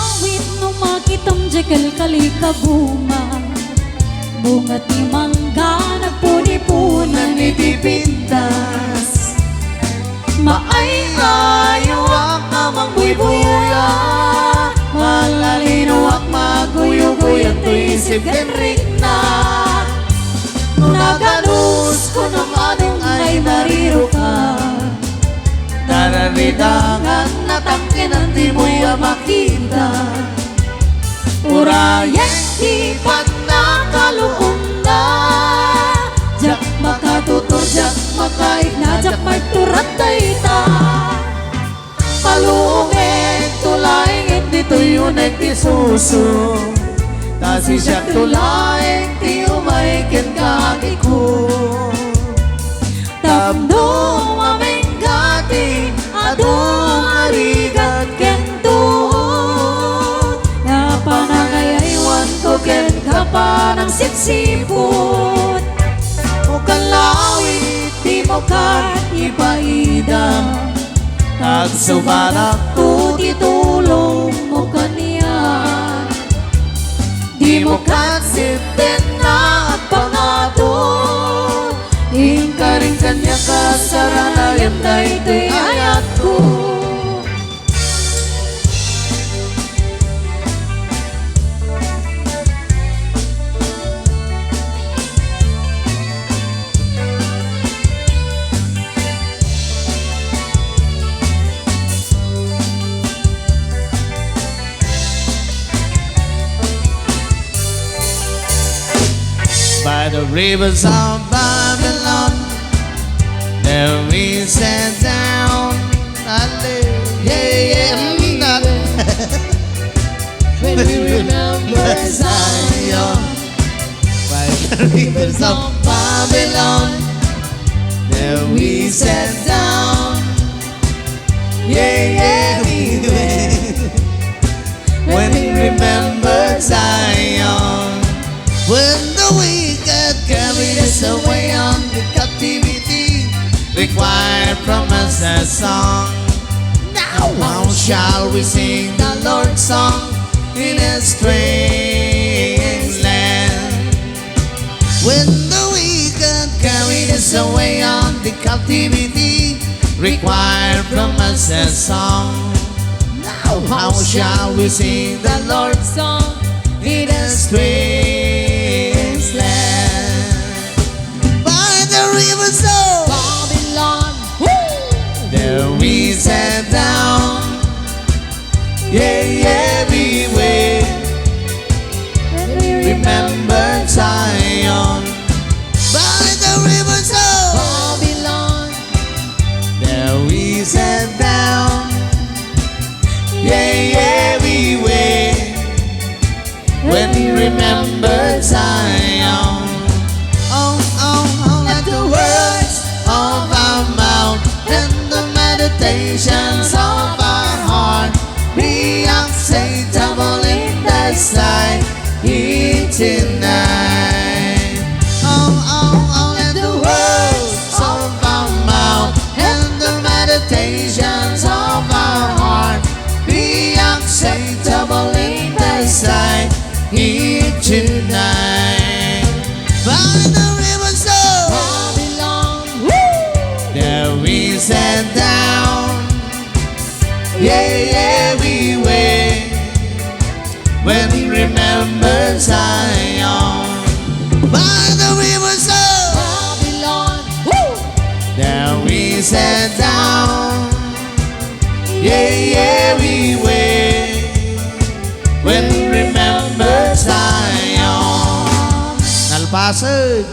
awit no makitam jekal kalikaguma bunga ti mangga nagpuni-punan ni dipintas maayayo ak amang buy-buya malalino ak maguyo-guyan to isip genrik na naganus ko ng anong ay nariro ka nararidangan natangkinan di mo'y makita urayan di pag nakaluong na jak makatutor, jak makaigna, jak magturat dayta palungin, tulaing dito yun ay tisuso tasi siya tulaing ti umaikin kagiku tabdo aming gati adong arigat kentut napanagayaywan to ken kapanang sipsiput mukan lawit di mukat ipaidang tagsubarak to titulong mo kaniya di mukat sipten na at pangato ingkaring kanya kasaranayan na ito'y ayat ko by the rivers of Babylon, there we sat down. When we remember Zion, by the rivers of Babylon, there we sat down. We went. When we remember Zion, when the wicked carried us away on the captivity, required from us a song. Now how shall we sing the Lord's song in a strange land? When the wicked carried us away on the captivity, required from us a song. Now how shall we sing the Lord's song in a strange land? By the rivers of Babylon, there we sat down. We wait. Remember Zion. By the rivers of Babylon, there we sat down. We wait. When we remember Zion. Let the words of our mouth and the meditations of our heart be acceptable in thy sight tonight. Let the words of our mouth and the meditations of our heart be acceptable in thy sight tonight. By the rivers of Babylon, there we sat down. We wait. When we remember Zion. By the rivers of Babylon, there we sat down. We wait. When we remember Zion. Nalpasan.